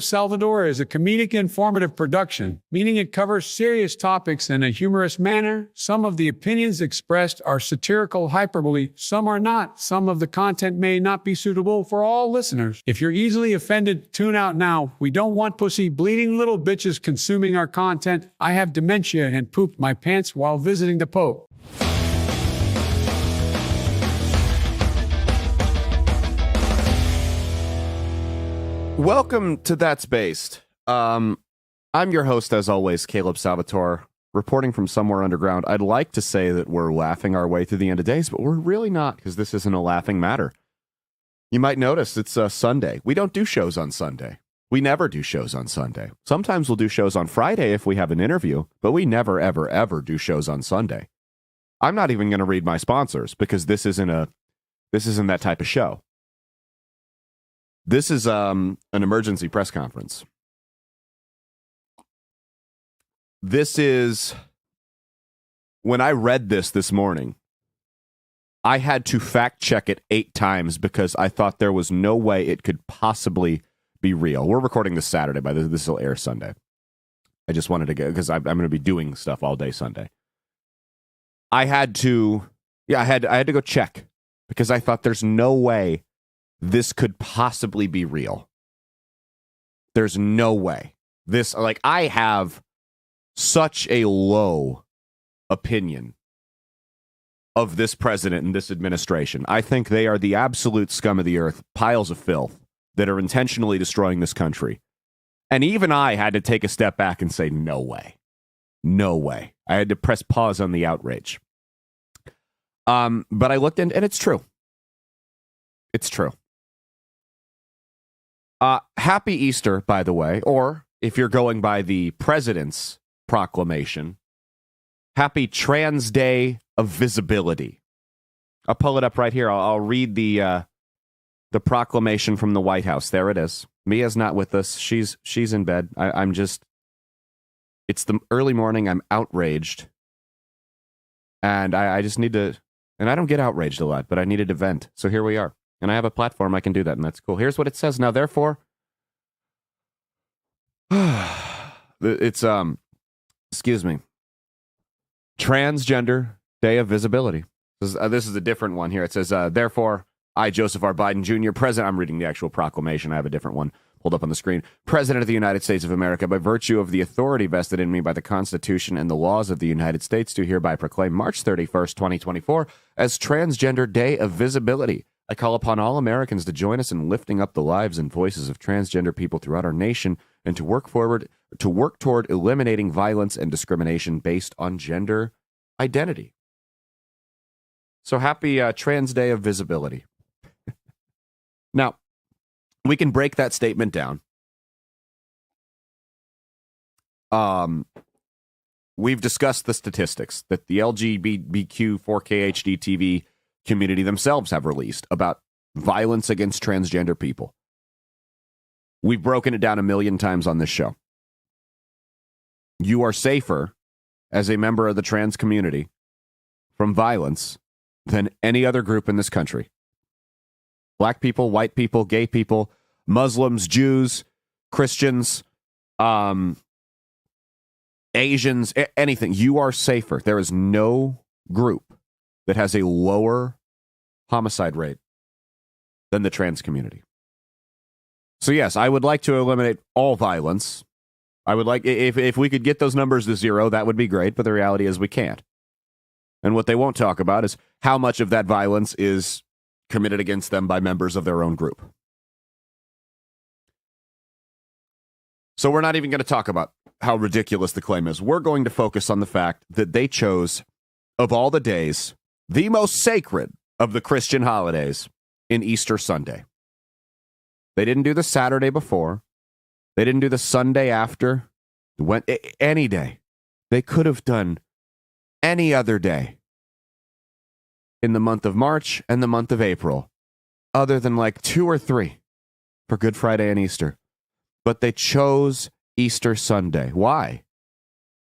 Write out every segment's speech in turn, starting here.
Salvador is a comedic informative production, meaning it covers serious topics in a humorous manner. Some of the opinions expressed are satirical hyperbole, some are not. Some of the content may not be suitable for all listeners. If you're easily offended, tune out now. We don't want pussy bleeding little bitches consuming our content. I have dementia and pooped my pants while visiting the Pope. Welcome to That's Based. I'm your host, as always, Caleb Salvatore, reporting from somewhere underground. I'd like to say that we're laughing our way through the end of days, but we're really not, because this isn't a laughing matter. You might notice it's Sunday. We don't do shows on Sunday. We never do shows on Sunday. Sometimes we'll do shows on Friday if we have an interview, but we never, ever, ever do shows on Sunday. I'm not even going to read my sponsors, because this isn't that type of show. This is an emergency press conference. This is, when I read this morning, I had to fact check it 8 times because I thought there was no way it could possibly be real. We're recording this Saturday, by this will air Sunday. I just wanted to go, because I'm going to be doing stuff all day Sunday. I had to go check because I thought there's no way this could possibly be real. There's no way. I have such a low opinion of this president and this administration. I think they are the absolute scum of the earth, piles of filth that are intentionally destroying this country. And even I had to take a step back and say, no way. No way. I had to press pause on the outrage. But I looked and it's true. It's true. Happy Easter, by the way, or if you're going by the president's proclamation, happy Trans Day of Visibility. I'll pull it up right here. I'll read the proclamation from the White House. There it is. Mia's not with us. She's in bed. It's the early morning. I'm outraged. And I just need to, and I don't get outraged a lot, but I needed to vent. So here we are. And I have a platform I can do that, and that's cool. Here's what it says. Now, therefore, it's, excuse me, Transgender Day of Visibility. This is a different one here. It says, therefore, I, Joseph R. Biden Jr., President, I'm reading the actual proclamation. I have a different one pulled up on the screen. President of the United States of America, by virtue of the authority vested in me by the Constitution and the laws of the United States, do hereby proclaim March 31st, 2024, as Transgender Day of Visibility. I call upon all Americans to join us in lifting up the lives and voices of transgender people throughout our nation and to work toward eliminating violence and discrimination based on gender identity. So happy Trans Day of Visibility. Now, we can break that statement down. We've discussed the statistics that the LGBTQ 4K HD TV community themselves have released about violence against transgender people. We've broken it down 1,000,000 times on this show. You are safer as a member of the trans community from violence than any other group in this country. Black people, white people, gay people, Muslims, Jews, Christians, Asians, anything. You are safer. There is no group that has a lower homicide rate than the trans community. So yes, I would like to eliminate all violence. I would like, if we could get those numbers to 0, that would be great, but the reality is we can't. And what they won't talk about is how much of that violence is committed against them by members of their own group. So we're not even going to talk about how ridiculous the claim is. We're going to focus on the fact that they chose, of all the days, the most sacred of the Christian holidays in Easter Sunday. They didn't do the Saturday before. They didn't do the Sunday after. Any day. They could have done any other day in the month of March and the month of April, other than like 2 or 3 for Good Friday and Easter. But they chose Easter Sunday. Why?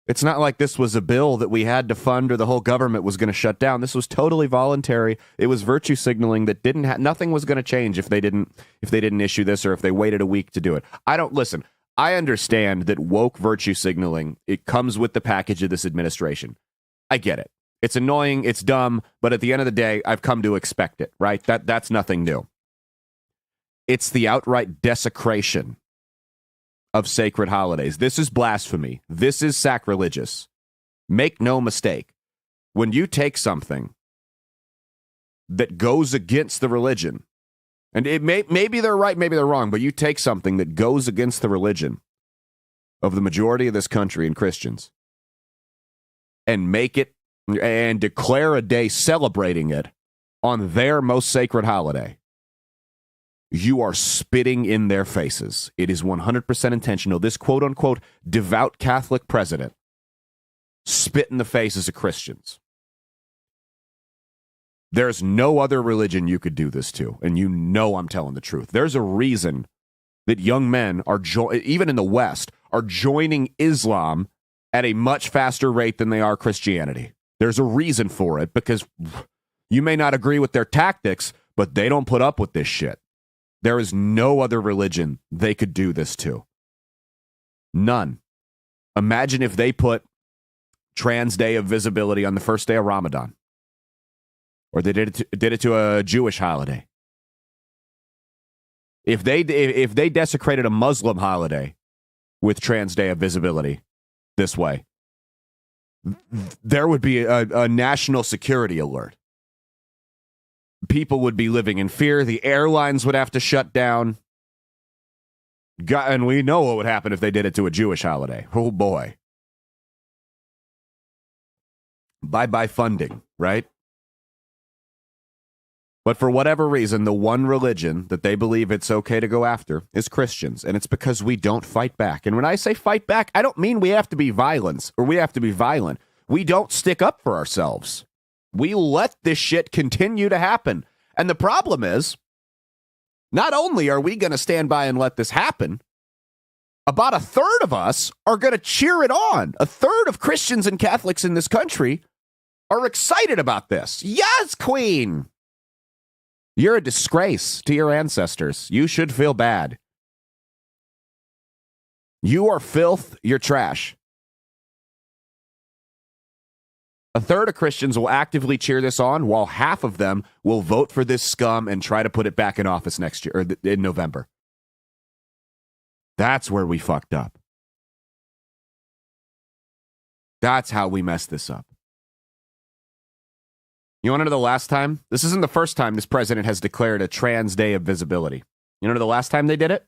It's not like this was a bill that we had to fund or the whole government was going to shut down. This was totally voluntary. It was virtue signaling that nothing was going to change if they didn't issue this or if they waited a week to do it. I understand that woke virtue signaling, it comes with the package of this administration. I get it. It's annoying, it's dumb, but at the end of the day, I've come to expect it, right? That's nothing new. It's the outright desecration of sacred holidays. This is blasphemy. This is sacrilegious. Make no mistake. When you take something that goes against the religion, and maybe they're right, maybe they're wrong, but you take something that goes against the religion of the majority of this country and Christians and make it and declare a day celebrating it on their most sacred holiday, you are spitting in their faces. It is 100% intentional. This quote-unquote devout Catholic president spit in the faces of Christians. There's no other religion you could do this to, and you know I'm telling the truth. There's a reason that young men are, even in the West, are joining Islam at a much faster rate than they are Christianity. There's a reason for it, because you may not agree with their tactics, but they don't put up with this shit. There is no other religion they could do this to. None. Imagine if they put Trans Day of Visibility on the first day of Ramadan. Or they did it to a Jewish holiday. If they desecrated a Muslim holiday with Trans Day of Visibility this way, there would be a national security alert. People would be living in fear. The airlines would have to shut down. And we know what would happen if they did it to a Jewish holiday. Oh, boy. Bye-bye funding, right? But for whatever reason, the one religion that they believe it's okay to go after is Christians. And it's because we don't fight back. And when I say fight back, I don't mean we have to be violent or we have to be violent. We don't stick up for ourselves. We let this shit continue to happen. And the problem is, not only are we going to stand by and let this happen, about a third of us are going to cheer it on. A third of Christians and Catholics in this country are excited about this. Yes, Queen! You're a disgrace to your ancestors. You should feel bad. You are filth. You're trash. A third of Christians will actively cheer this on, while half of them will vote for this scum and try to put it back in office next year, or in November. That's where we fucked up. That's how we messed this up. You want to know the last time? This isn't the first time this president has declared a Trans Day of Visibility. You know the last time they did it?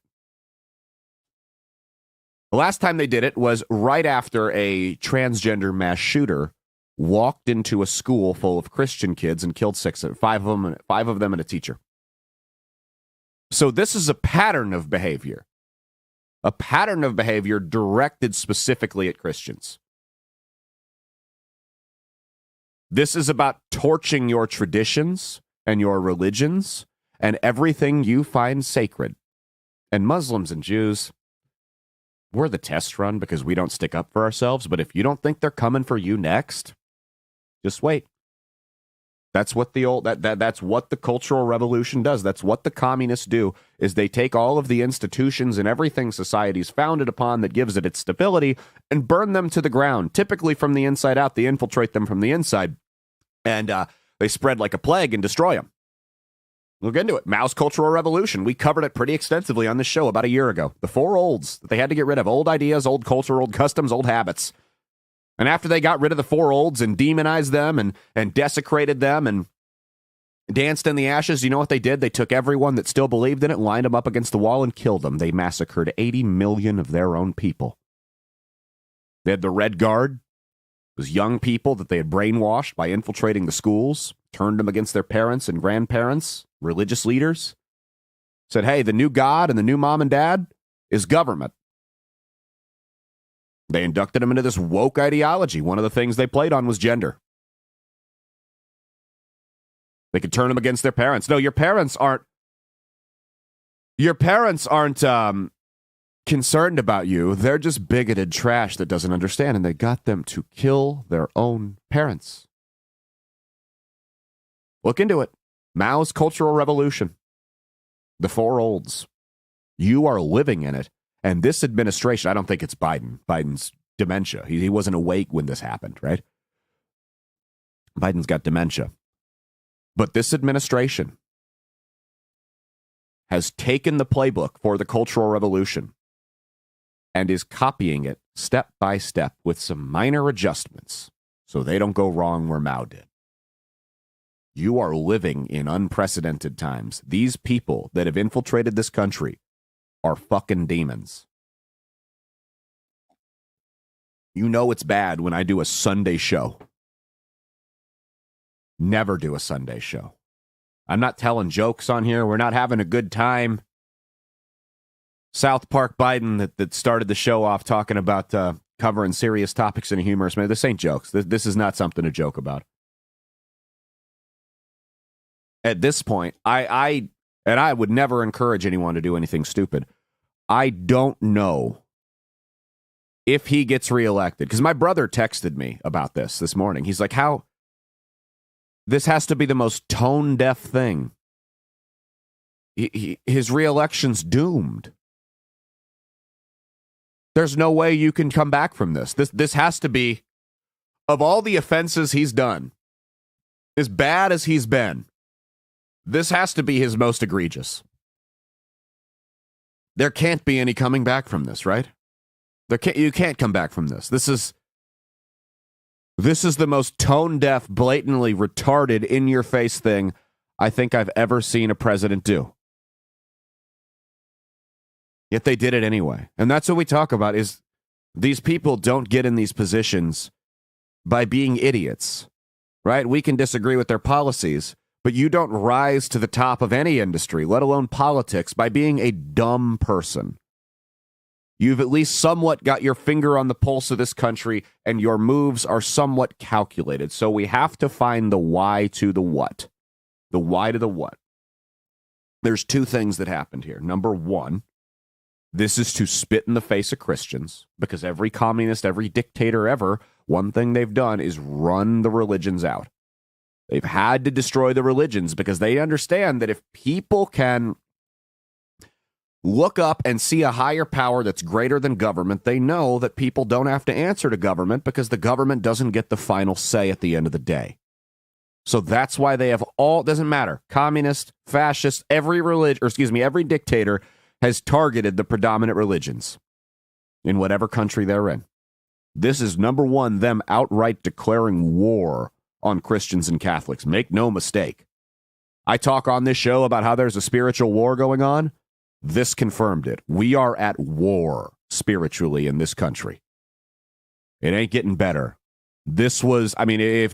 The last time they did it was right after a transgender mass shooter walked into a school full of Christian kids and killed five of them and a teacher. So this is a pattern of behavior. A pattern of behavior directed specifically at Christians. This is about torching your traditions and your religions and everything you find sacred. And Muslims and Jews, we're the test run because we don't stick up for ourselves. But if you don't think they're coming for you next, just wait. That's what that's what the Cultural Revolution does. That's what the communists do, is they take all of the institutions and everything society's founded upon that gives it its stability and burn them to the ground. Typically from the inside out, they infiltrate them from the inside, and they spread like a plague and destroy them. Look into it. Mao's Cultural Revolution. We covered it pretty extensively on this show about a year ago. The four olds that they had to get rid of: old ideas, old culture, old customs, old habits. And after they got rid of the four olds and demonized them and desecrated them and danced in the ashes, you know what they did? They took everyone that still believed in it, lined them up against the wall, and killed them. They massacred 80 million of their own people. They had the Red Guard. It was young people that they had brainwashed by infiltrating the schools, turned them against their parents and grandparents, religious leaders. Said, hey, the new God and the new mom and dad is government. They inducted them into this woke ideology. One of the things they played on was gender. They could turn them against their parents. No, your parents aren't concerned about you. They're just bigoted trash that doesn't understand, and they got them to kill their own parents. Look into it. Mao's Cultural Revolution. The four olds. You are living in it. And this administration, I don't think it's Biden. Biden's dementia. He wasn't awake when this happened, right? Biden's got dementia. But this administration has taken the playbook for the Cultural Revolution and is copying it step by step with some minor adjustments so they don't go wrong where Mao did. You are living in unprecedented times. These people that have infiltrated this country are fucking demons. You know it's bad when I do a Sunday show. Never do a Sunday show. I'm not telling jokes on here. We're not having a good time. South Park Biden that started the show off talking about covering serious topics in a humorous manner. This ain't jokes. This is not something to joke about. At this point, I would never encourage anyone to do anything stupid. I don't know if he gets reelected. Because my brother texted me about this morning. He's like, how... This has to be the most tone-deaf thing. His reelection's doomed. There's no way you can come back from this. This has to be, of all the offenses he's done, as bad as he's been, this has to be his most egregious. There can't be any coming back from this, right? You can't come back from this. This is the most tone-deaf, blatantly retarded, in-your-face thing I think I've ever seen a president do. Yet they did it anyway. And that's what we talk about, is these people don't get in these positions by being idiots, right? We can disagree with their policies, but you don't rise to the top of any industry, let alone politics, by being a dumb person. You've at least somewhat got your finger on the pulse of this country, and your moves are somewhat calculated. So we have to find the why to the what. The why to the what. There's two things that happened here. Number one, this is to spit in the face of Christians, because every communist, every dictator ever, one thing they've done is run the religions out. They've had to destroy the religions because they understand that if people can look up and see a higher power that's greater than government, they know that people don't have to answer to government because the government doesn't get the final say at the end of the day. So that's why they have all, doesn't matter, communist, fascist, every dictator has targeted the predominant religions in whatever country they're in. This is, number one, them outright declaring war on Christians and Catholics. Make no mistake. I talk on this show about how there's a spiritual war going on. This confirmed it. We are at war spiritually in this country. It ain't getting better. This was like if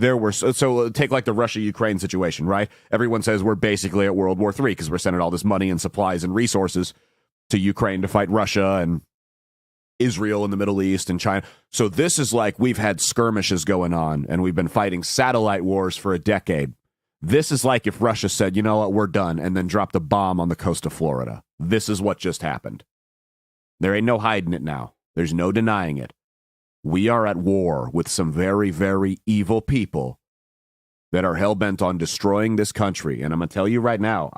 there were, so take like the Russia-Ukraine situation, right? Everyone says we're basically at World War III because we're sending all this money and supplies and resources to Ukraine to fight Russia and Israel in the Middle East and China. So this is like we've had skirmishes going on and we've been fighting satellite wars for a decade. This is like if Russia said, you know what, we're done, and then dropped a bomb on the coast of Florida. This is what just happened. There ain't no hiding it now. There's no denying it. We are at war with some very, very evil people that are hell-bent on destroying this country. And I'm going to tell you right now,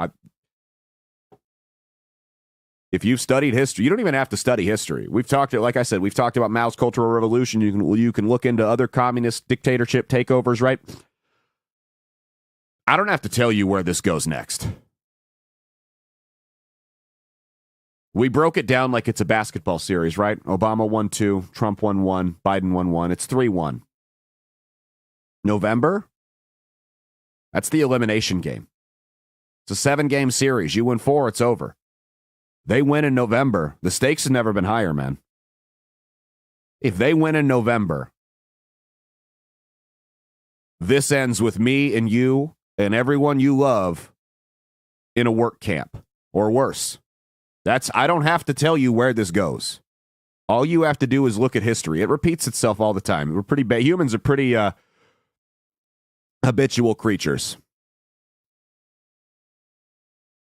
if you've studied history, you don't even have to study history. Like I said, we've talked about Mao's Cultural Revolution. You can look into other communist dictatorship takeovers, right? I don't have to tell you where this goes next. We broke it down like it's a basketball series, right? Obama won 2, Trump won 1, Biden won 1. It's 3-1. November? That's the elimination game. It's a 7-game series. You win 4, it's over. They win in November. The stakes have never been higher, man. If they win in November, this ends with me and you and everyone you love in a work camp or worse. I don't have to tell you where this goes. All you have to do is look at history. It repeats itself all the time. We're pretty bad. Humans are pretty habitual creatures.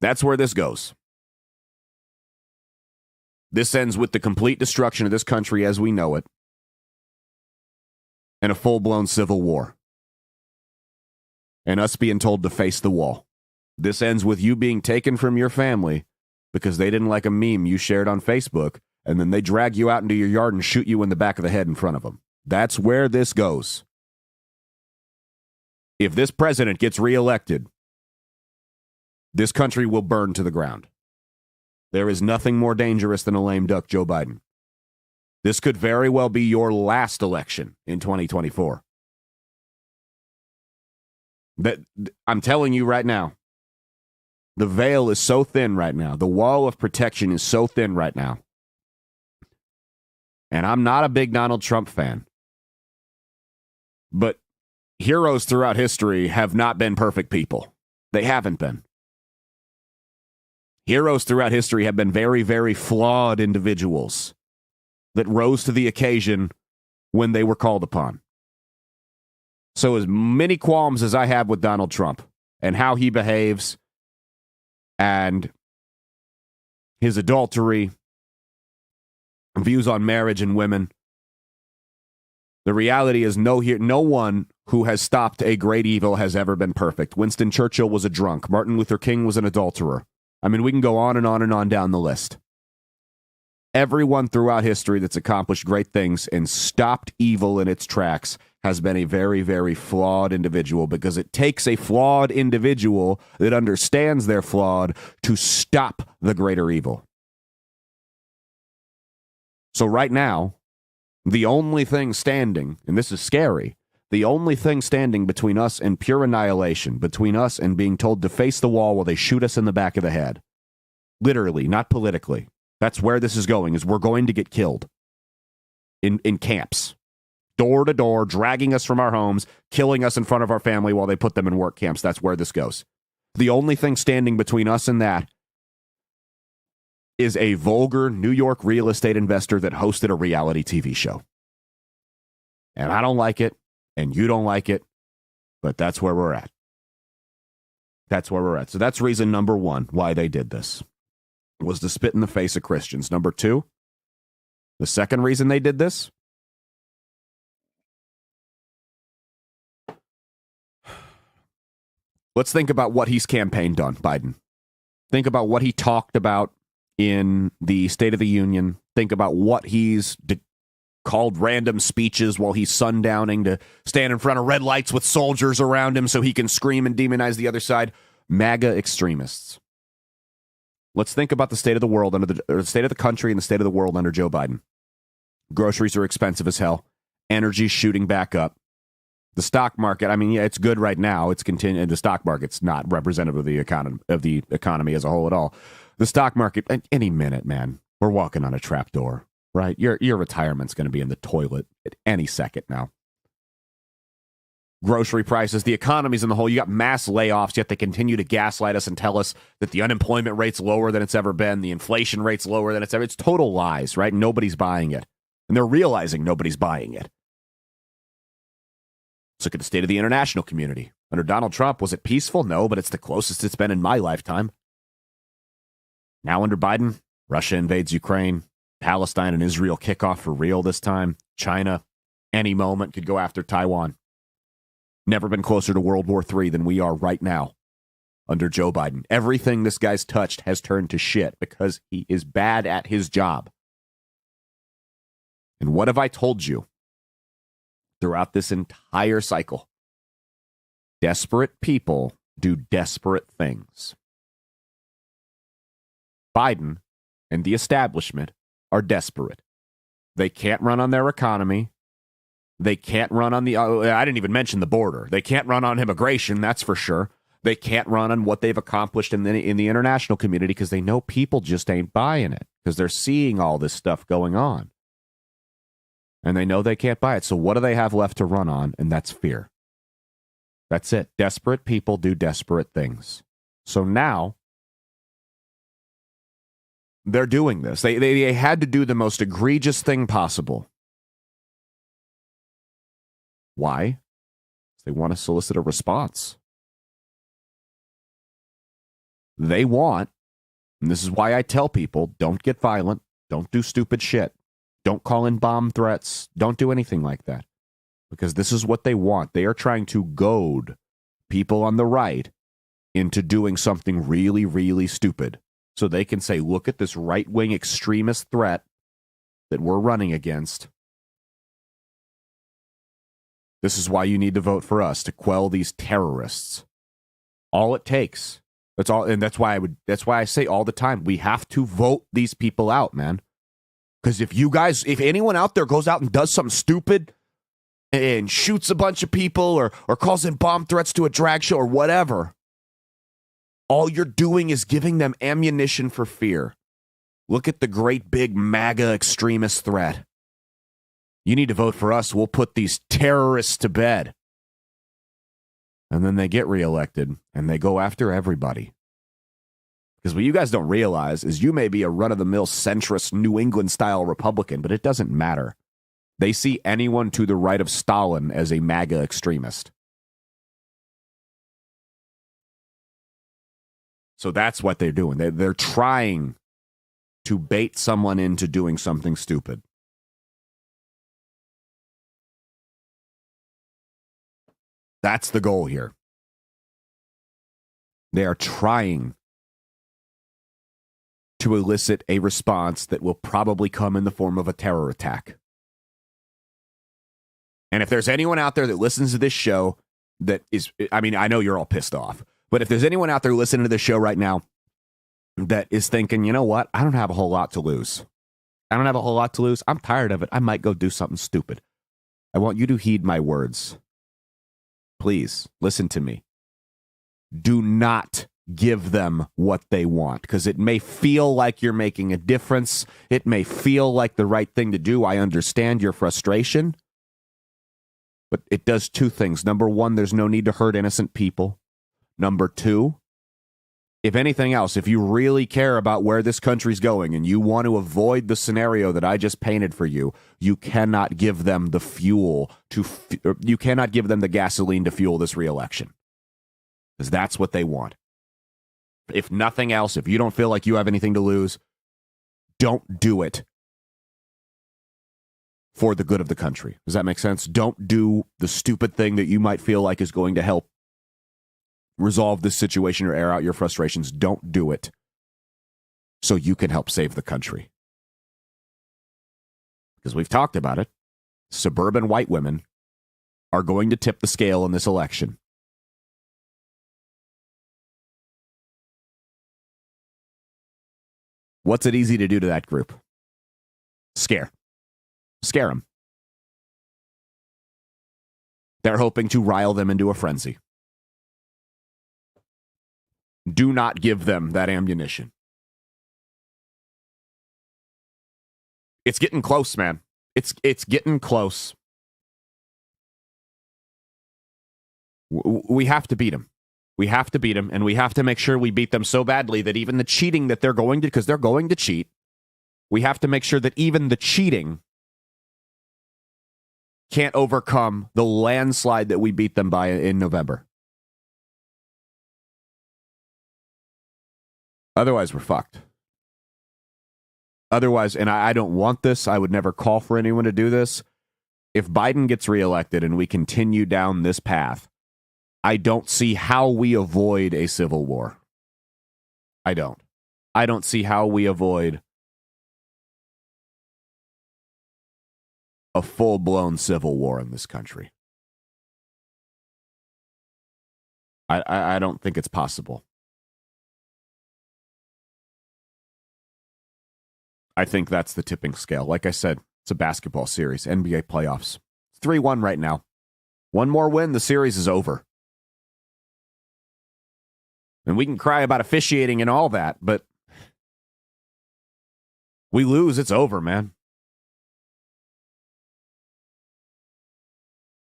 That's where this goes. This ends with the complete destruction of this country as we know it and a full-blown civil war. And us being told to face the wall. This ends with you being taken from your family because they didn't like a meme you shared on Facebook, and then they drag you out into your yard and shoot you in the back of the head in front of them. That's where this goes. If this president gets reelected, this country will burn to the ground. There is nothing more dangerous than a lame duck Joe Biden. This could very well be your last election in 2024. I'm telling you right now, the veil is so thin right now. The wall of protection is so thin right now. And I'm not a big Donald Trump fan. But heroes throughout history have not been perfect people. They haven't been. Heroes throughout history have been very, very flawed individuals that rose to the occasion when they were called upon. So as many qualms as I have with Donald Trump and how he behaves and his adultery, views on marriage and women, the reality is no one who has stopped a great evil has ever been perfect. Winston Churchill was a drunk. Martin Luther King was an adulterer. I mean, we can go on and on and on down the list. Everyone throughout history that's accomplished great things and stopped evil in its tracks has been a very, very flawed individual, because it takes a flawed individual that understands they're flawed to stop the greater evil. So right now, the only thing standing, and this is scary, the only thing standing between us and pure annihilation, between us and being told to face the wall while they shoot us in the back of the head, literally, not politically. That's where this is going, is we're going to get killed in camps, door to door, dragging us from our homes, killing us in front of our family while they put them in work camps. That's where this goes. The only thing standing between us and that is a vulgar New York real estate investor that hosted a reality TV show. And I don't like it, and you don't like it, but that's where we're at. That's where we're at. So that's reason number one why they did this, was to spit in the face of Christians. Number two, the second reason they did this, let's think about what he's campaigned on, Biden. Think about what he talked about in the State of the Union. Think about what he's called random speeches while he's sundowning to stand in front of red lights with soldiers around him so he can scream and demonize the other side. MAGA extremists. Let's think about the state of the world the state of the country and the state of the world under Joe Biden. Groceries are expensive as hell. Energy's shooting back up. The stock market, I mean, yeah, it's good right now. It's continuing. The stock market's not representative of the economy as a whole at all. The stock market, any minute, man, we're walking on a trapdoor, right? Your retirement's going to be in the toilet at any second now. Grocery prices, the economy's in the hole. You got mass layoffs, yet they continue to gaslight us and tell us that the unemployment rate's lower than it's ever been. The inflation rate's lower than it's ever. It's total lies, right? Nobody's buying it. And they're realizing nobody's buying it. Let's look at the state of the international community. Under Donald Trump, was it peaceful? No, but it's the closest it's been in my lifetime. Now under Biden, Russia invades Ukraine. Palestine and Israel kick off for real this time. China, any moment, could go after Taiwan. Never been closer to World War III than we are right now under Joe Biden. Everything this guy's touched has turned to shit because he is bad at his job. And what have I told you throughout this entire cycle? Desperate people do desperate things. Biden and the establishment are desperate. They can't run on their economy. They can't run on I didn't even mention the border. They can't run on immigration, that's for sure. They can't run on what they've accomplished in the international community because they know people just ain't buying it because they're seeing all this stuff going on. And they know they can't buy it. So what do they have left to run on? And that's fear. That's it. Desperate people do desperate things. So now they're doing this. They had to do the most egregious thing possible. Why? They want to solicit a response. They want, and this is why I tell people, don't get violent, Don't do stupid shit. Don't call in bomb threats. Don't do anything like that. Because this is what they want. They are trying to goad people on the right into doing something really, really stupid. So they can say, look at this right-wing extremist threat that we're running against. This is why you need to vote for us, to quell these terrorists. All it takes. That's all, and that's why I say all the time, we have to vote these people out, man. Because if anyone out there goes out and does something stupid and shoots a bunch of people or calls in bomb threats to a drag show or whatever, all you're doing is giving them ammunition for fear. Look at the great big MAGA extremist threat. You need to vote for us. We'll put these terrorists to bed. And then they get reelected and they go after everybody. Because what you guys don't realize is you may be a run-of-the-mill centrist New England-style Republican, but it doesn't matter. They see anyone to the right of Stalin as a MAGA extremist. So that's what they're doing. They're trying to bait someone into doing something stupid. That's the goal here. They are trying to elicit a response that will probably come in the form of a terror attack. And if there's anyone out there that listens to this show that is, I mean, I know you're all pissed off, but if there's anyone out there listening to this show right now that is thinking, you know what, I don't have a whole lot to lose. I'm tired of it. I might go do something stupid. I want you to heed my words. Please listen to me. Do not give them what they want, because it may feel like you're making a difference. It may feel like the right thing to do. I understand your frustration, but it does two things. Number one, there's no need to hurt innocent people. Number two, if anything else, if you really care about where this country's going and you want to avoid the scenario that I just painted for you, you cannot give them the fuel you cannot give them the gasoline to fuel this reelection, because that's what they want. If nothing else, if you don't feel like you have anything to lose, don't do it for the good of the country. Does that make sense? Don't do the stupid thing that you might feel like is going to help resolve this situation or air out your frustrations. Don't do it so you can help save the country. Because we've talked about it. Suburban white women are going to tip the scale in this election. What's it easy to do to that group? Scare them. They're hoping to rile them into a frenzy. Do not give them that ammunition. It's getting close, man. It's getting close. We have to beat them. We have to beat them, and we have to make sure we beat them so badly that even the cheating that they're going to, because they're going to cheat, we have to make sure that even the cheating can't overcome the landslide that we beat them by in November. Otherwise, we're fucked. Otherwise, and I don't want this, I would never call for anyone to do this. If Biden gets reelected and we continue down this path, I don't see how we avoid a civil war. I don't see how we avoid a full-blown civil war in this country. I don't think it's possible. I think that's the tipping scale. Like I said, it's a basketball series, NBA playoffs. It's 3-1 right now. One more win, the series is over. And we can cry about officiating and all that, but we lose, it's over, man.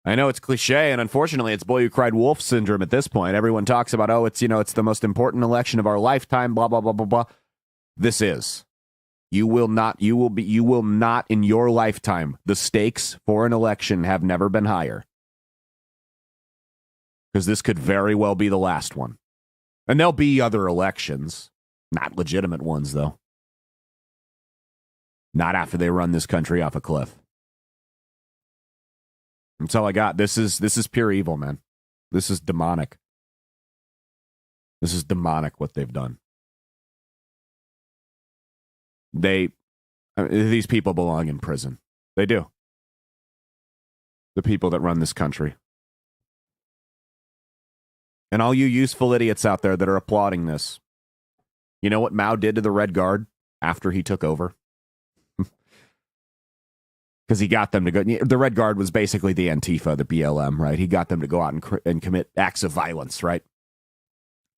I know it's cliche, and unfortunately, it's boy who cried wolf syndrome at this point. Everyone talks about, it's the most important election of our lifetime, blah, blah, blah, blah, blah. This is. You will not in your lifetime. The stakes for an election have never been higher. Because this could very well be the last one. And there'll be other elections. Not legitimate ones, though. Not after they run this country off a cliff. That's all I got. This is pure evil, man. This is demonic. This is demonic what they've done. These people belong in prison. They do. The people that run this country. And all you useful idiots out there that are applauding this. You know what Mao did to the Red Guard after he took over? Because he got them to go. The Red Guard was basically the Antifa, the BLM, right? He got them to go out and commit acts of violence, right?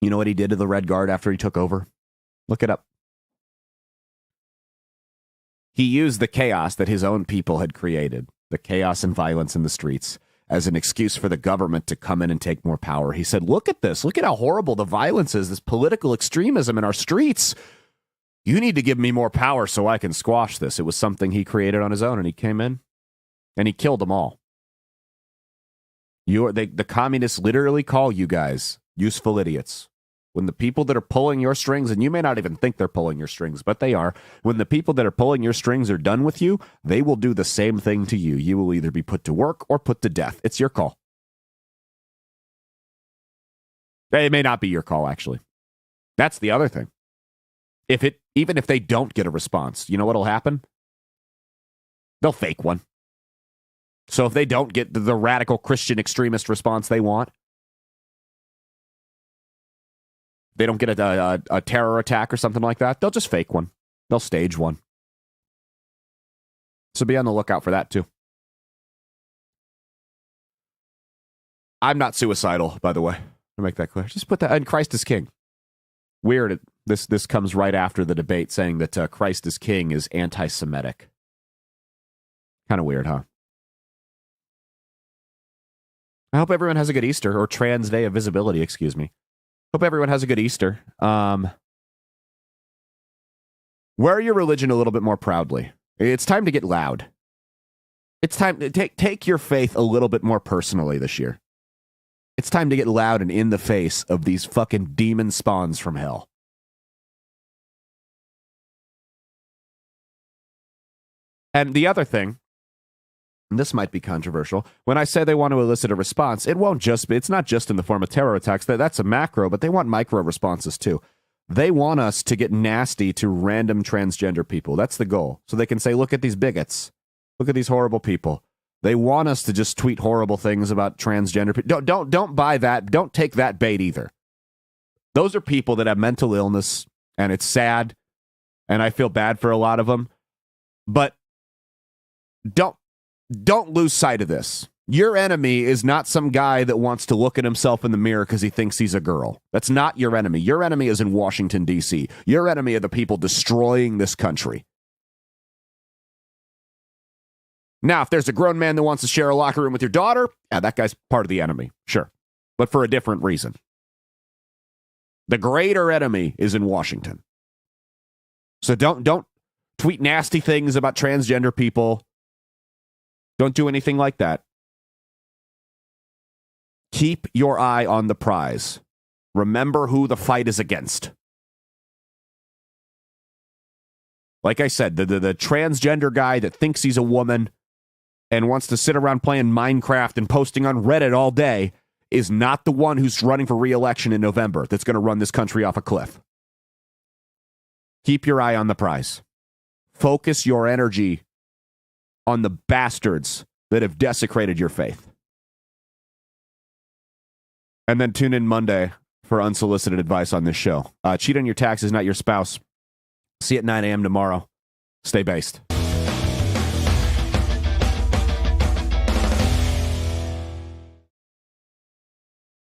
You know what he did to the Red Guard after he took over? Look it up. He used the chaos that his own people had created, the chaos and violence in the streets, as an excuse for the government to come in and take more power. He said, look at this. Look at how horrible the violence is, this political extremism in our streets. You need to give me more power so I can squash this. It was something he created on his own, and he came in and he killed them all. The communists literally call you guys useful idiots. When the people that are pulling your strings, and you may not even think they're pulling your strings, but they are, when the people that are pulling your strings are done with you, they will do the same thing to you. You will either be put to work or put to death. It's your call. It may not be your call, actually. That's the other thing. Even if they don't get a response, you know what'll happen? They'll fake one. So if they don't get the radical Christian extremist response they want, they don't get a terror attack or something like that, they'll just fake one. They'll stage one. So be on the lookout for that, too. I'm not suicidal, by the way, to make that clear. Just put that, and Christ is king. Weird, this comes right after the debate saying that Christ is king is anti-Semitic. Kind of weird, huh? I hope everyone has a good Easter, or Trans Day of Visibility, excuse me. Hope everyone has a good Easter. Wear your religion a little bit more proudly. It's time to get loud. It's time to take your faith a little bit more personally this year. It's time to get loud and in the face of these fucking demon spawns from hell. And the other thing, and this might be controversial, when I say they want to elicit a response, it's not just in the form of terror attacks. That's a macro, but they want micro responses too. They want us to get nasty to random transgender people. That's the goal. So they can say, look at these bigots. Look at these horrible people. They want us to just tweet horrible things about transgender people. Don't buy that. Don't take that bait either. Those are people that have mental illness, and it's sad, and I feel bad for a lot of them. But don't lose sight of this. Your enemy is not some guy that wants to look at himself in the mirror because he thinks he's a girl. That's not your enemy. Your enemy is in Washington, D.C. Your enemy are the people destroying this country. Now, if there's a grown man that wants to share a locker room with your daughter, yeah, that guy's part of the enemy. Sure. But for a different reason. The greater enemy is in Washington. So don't tweet nasty things about transgender people. Don't do anything like that. Keep your eye on the prize. Remember who the fight is against. Like I said, the transgender guy that thinks he's a woman and wants to sit around playing Minecraft and posting on Reddit all day is not the one who's running for re-election in November that's going to run this country off a cliff. Keep your eye on the prize. Focus your energy on the bastards that have desecrated your faith. And then tune in Monday for unsolicited advice on this show. Cheat on your taxes, not your spouse. See you at 9 a.m. tomorrow. Stay based.